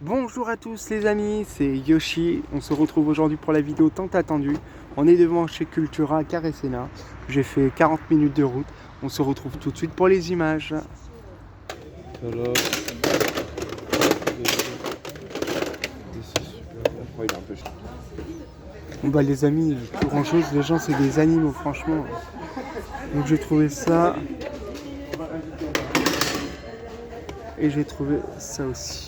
Bonjour à tous les amis, c'est Yoshi. On se retrouve aujourd'hui pour la vidéo tant attendue. On est devant chez Cultura à Caressena. J'ai fait 40 minutes de route. On se retrouve tout de suite pour les images. Alors, Bon bah les amis, plus grand chose, les gens c'est des animaux franchement. Donc j'ai trouvé ça. Et j'ai trouvé ça aussi.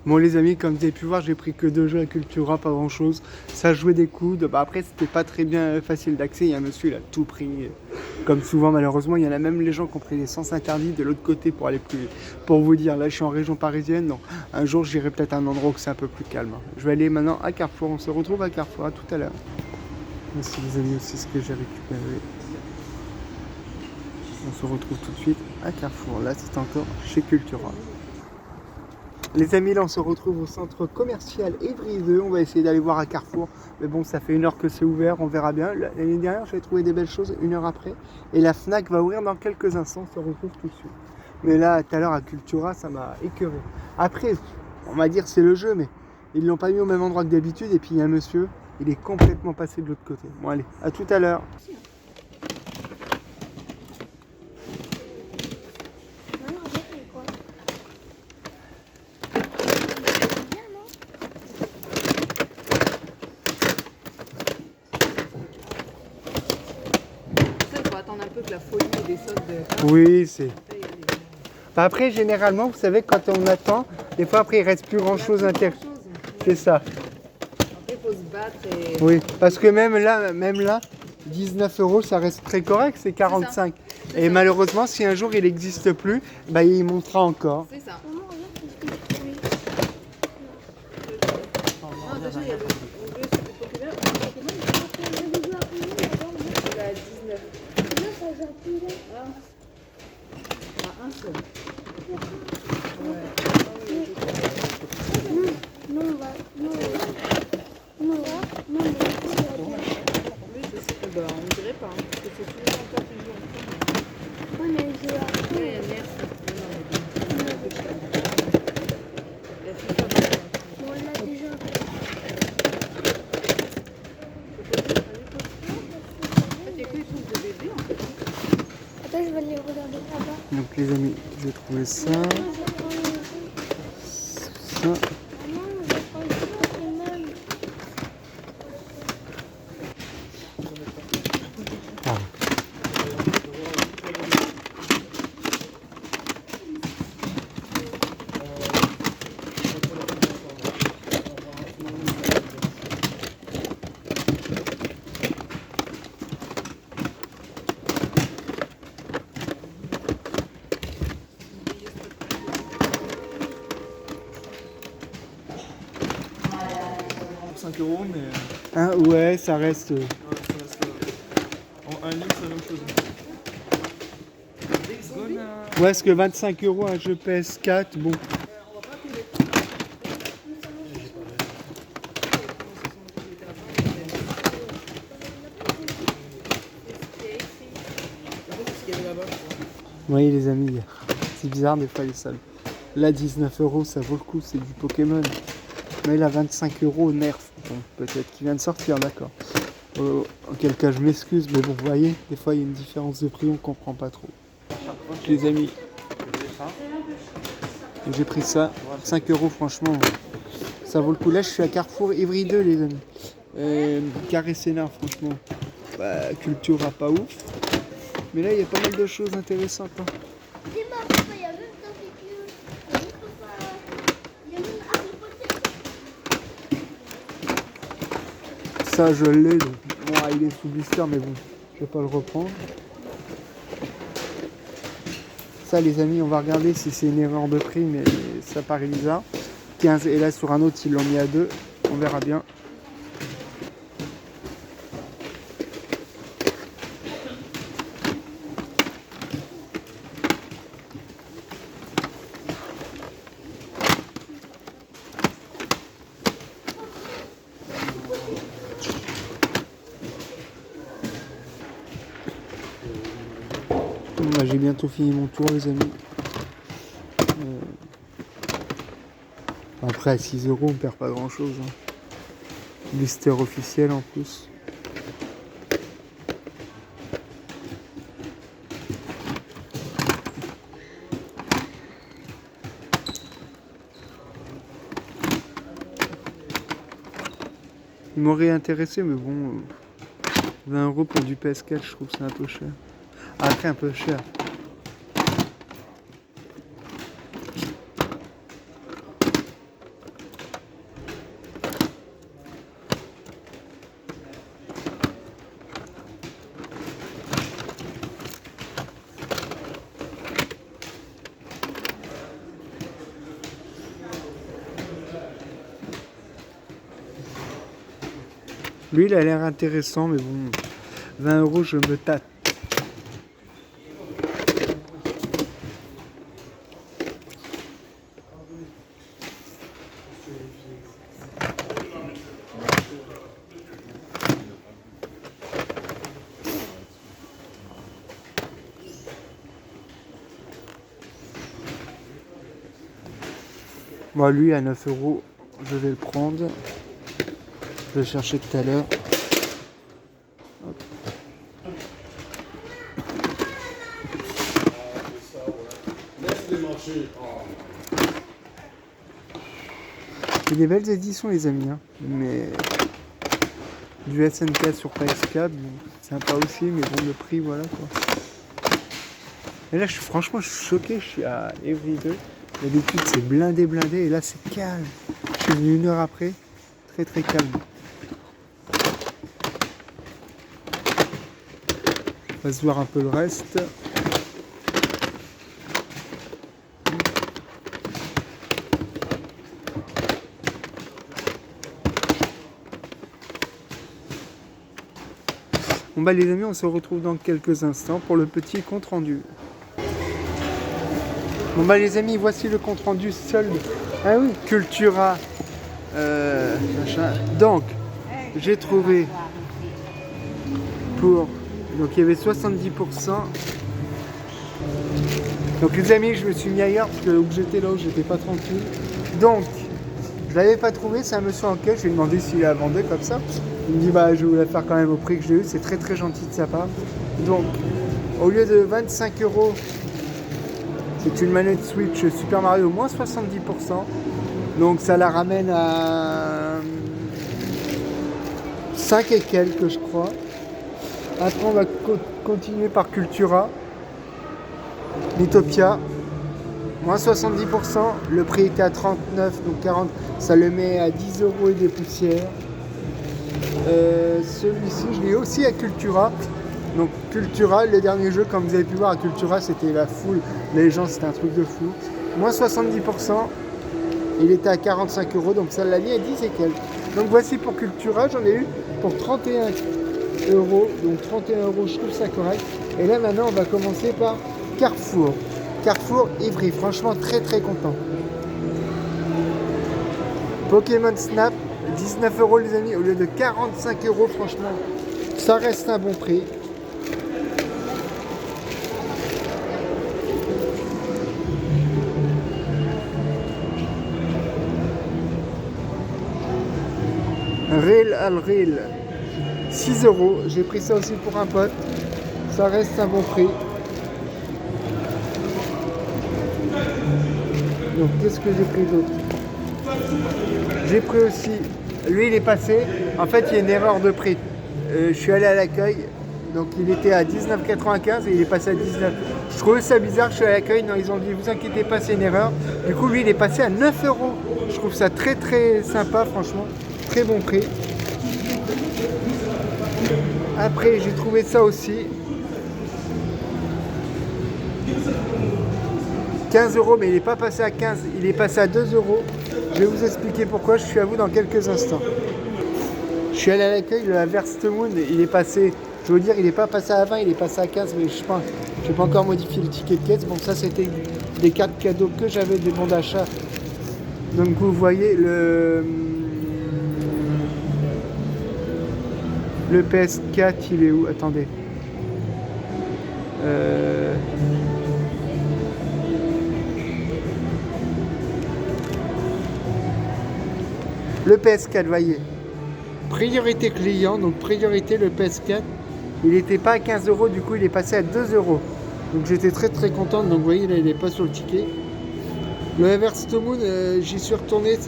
Bon les amis, comme vous avez pu voir, j'ai pris que 2 jeux à Cultura, pas grand chose. Ça jouait des coudes, bah après c'était pas très bien facile d'accès, il y a un monsieur, il a tout pris. Comme souvent malheureusement, il y en a même les gens qui ont pris les sens interdits de l'autre côté pour aller plus. Pour vous dire, là je suis en région parisienne, donc un jour j'irai peut-être à un endroit où c'est un peu plus calme. Je vais aller maintenant à Carrefour, on se retrouve à Carrefour, à tout à l'heure. Merci les amis, aussi ce que j'ai récupéré. On se retrouve tout de suite à Carrefour, là c'est encore chez Cultura. Les amis, là on se retrouve au centre commercial Évry 2, on va essayer d'aller voir à Carrefour, mais bon ça fait 1 heure que c'est ouvert, on verra bien. L'année dernière j'ai trouvé des belles choses 1 heure après, et la FNAC va ouvrir dans quelques instants, on se retrouve tout de suite. Mais là tout à l'heure à Cultura ça m'a écœuré. Après, on va dire c'est le jeu, mais ils l'ont pas mis au même endroit que d'habitude, et puis il y a un monsieur, il est complètement passé de l'autre côté. Bon allez, à tout à l'heure. Il faut attendre un peu que la folie des soldes de... Oui, c'est... Après, généralement, vous savez, quand on attend, des fois après il reste plus grand chose intéressant. C'est ça. Après, il faut se battre et... Oui, parce que même là, 19 euros, ça reste très correct, c'est 45. C'est Et ça. malheureusement, si un jour il n'existe plus, bah, il montera encore. C'est ça. Maman, regarde ce que j'ai trouvé. Non, déjà, il y a le bleu, c'est le Pokémon. Le Pokémon, il est à 19. Ah, un seul. Non, on va. Non, mais Oui, je sais. Bah, on dirait pas, hein, parce que c'est tous les encore plus jours. oui, mais je vais. Ouais, merci. Non, mais la FIFA, bah, On l'a déjà. en fait, il y a que les choses de bébé, en fait. Attends, je vais les regarder là-bas. Donc les amis, j'ai trouvé ça, Maman, je vais prendre le ça. Maman, je vais prendre le Pokémon. Ah. pour 5 euros, mais Hein, ouais, ça reste... ouais, ça reste, en un livre, c'est la même chose. Ouais, parce que 25 euros un jeu PS4, bon... Vous voyez les amis, c'est bizarre des fois les salles. Là 19 euros ça vaut le coup, c'est du Pokémon. Mais là 25 euros nerf. Bon, peut-être qu'il vient de sortir, d'accord. Auquel cas je m'excuse, mais bon vous voyez, des fois il y a une différence de prix, on comprend pas trop. Les amis, j'ai pris ça, 5 euros franchement, ça vaut le coup. Là je suis à Carrefour Évry 2 les amis. Caressena franchement, bah, Cultura pas ouf. Mais là il y a pas mal de choses intéressantes. Hein. Dis-moi, papa, il y a même dans tes yeux. Il y a même Harry Potter. Ça je l'ai, donc bon, il est sous blister mais bon, je vais pas le reprendre. Ça les amis, on va regarder si c'est une erreur de prix, mais ça paraît bizarre. 15 et là sur un autre ils l'ont mis à 2, on verra bien. Moi j'ai bientôt fini mon tour les amis. Après, à 6 euros, on perd pas grand chose. Hein. Blister officiel en plus. Il m'aurait intéressé, mais bon, 20 € pour du PS4, je trouve ça un peu cher. Après, un peu cher. Lui, il a l'air intéressant, mais bon, 20 €, je me tâte. Moi, lui, à 9 €, je vais le prendre. Je vais chercher tout à l'heure. C'est des belles éditions, les amis. Hein. Mais du SNK sur PS4, bon, sympa aussi, mais bon, le prix, voilà quoi. Et là, franchement, je suis choqué. Je suis à Evry 2. D'habitude, c'est blindé, et là, c'est calme. Je suis venu 1 heure après. Très, très calme. On va se voir un peu le reste. Bon bah les amis, on se retrouve dans quelques instants pour le petit compte rendu. Bon bah les amis, voici le compte rendu solde. Ah oui, Cultura. Machin. Donc, j'ai trouvé pour... Donc il y avait 70%. Donc les amis, je me suis mis ailleurs parce que où j'étais là où j'étais pas tranquille. Donc, je l'avais pas trouvé, c'est un monsieur en caisse, je lui ai demandé s'il la vendait comme ça. Il me dit bah je vais vous la faire quand même au prix que je l'ai eu, c'est très très gentil de sa part. Donc, au lieu de 25 €, c'est une manette Switch Super Mario moins 70%. Donc ça la ramène à 5 et quelques je crois. Après on va continuer par Cultura. Mythopia, moins 70%, le prix était à 39, donc 40, ça le met à 10 € et des poussières. Celui-ci, je l'ai aussi à Cultura. Donc Cultura, le dernier jeu, comme vous avez pu voir à Cultura, c'était la foule, les gens, c'était un truc de fou. Moins 70%, il était à 45 €, donc ça l'a mis à 10 et quelques. Donc voici pour Cultura, j'en ai eu pour 31 €, donc 31 €, je trouve ça correct. Et là maintenant, on va commencer par Carrefour. Carrefour Ivry, franchement très très content. Pokémon Snap, 19 € les amis, au lieu de 45 €, franchement, ça reste un bon prix. Real al Real, 6 €, j'ai pris ça aussi pour un pote, ça reste un bon prix. Donc qu'est-ce que j'ai pris d'autre? J'ai pris aussi, lui il est passé, en fait il y a une erreur de prix. Je suis allé à l'accueil, donc il était à 19,95 et il est passé à 19. Je trouvais ça bizarre, je suis à l'accueil, non ils ont dit vous inquiétez pas c'est une erreur. Du coup lui il est passé à 9 €. Je trouve ça très très sympa franchement, très bon prix. Après j'ai trouvé ça aussi. 15 €, mais il n'est pas passé à 15, il est passé à 2 €. Je vais vous expliquer pourquoi, je suis à vous dans quelques instants. Je suis allé à l'accueil de la Verst Moon, il est passé, je veux dire, il n'est pas passé à 20, il est passé à 15, mais je n'ai pas encore modifié le ticket de caisse. Bon, ça c'était des cartes cadeaux que j'avais, des bons d'achat. Donc vous voyez le PS4, il est où? Attendez. Le PS4, voyez. Priorité client, donc priorité le PS4. Il n'était pas à 15 €, du coup il est passé à 2 €. Donc j'étais très très contente, donc vous voyez là il n'est pas sur le ticket. Le Everest Moon, j'y suis retourné,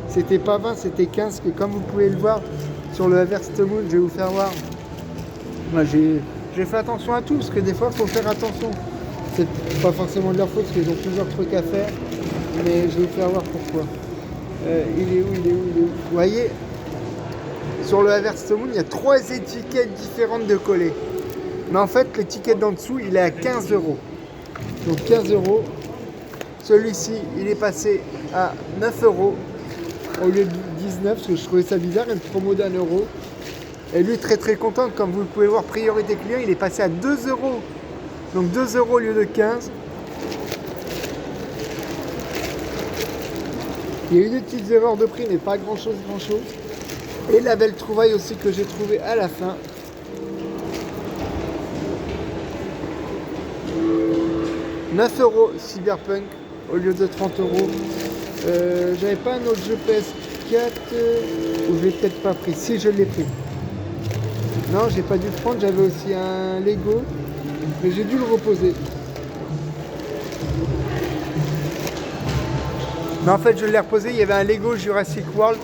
c'était pas 20, c'était 15, que comme vous pouvez le voir sur le Everest Moon, je vais vous faire voir. Moi j'ai fait attention à tout, parce que des fois il faut faire attention. C'est pas forcément de leur faute, parce qu'ils ont plusieurs trucs à faire, mais je vais vous faire voir pourquoi. Il est où? Vous voyez, sur le Everest Moon, il y a 3 étiquettes différentes de collés. Mais en fait, l'étiquette d'en dessous, il est à 15 €. Donc 15 €. Celui-ci, il est passé à 9 € au lieu de 19, parce que je trouvais ça bizarre, une promo d'1 €. Et lui, très très content, comme vous pouvez voir, priorité client, il est passé à 2 €. Donc 2 € au lieu de 15. Il y a eu des petites erreurs de prix, mais pas grand chose. Et la belle trouvaille aussi que j'ai trouvée à la fin. « 9 € Cyberpunk au lieu de 30 €. J'avais pas un autre jeu PS4 ou je l'ai peut-être pas pris. Si, je l'ai pris. Non, j'ai pas dû le prendre. J'avais aussi un Lego, mais j'ai dû le reposer. Mais en fait, je l'ai reposé. Il y avait un Lego Jurassic World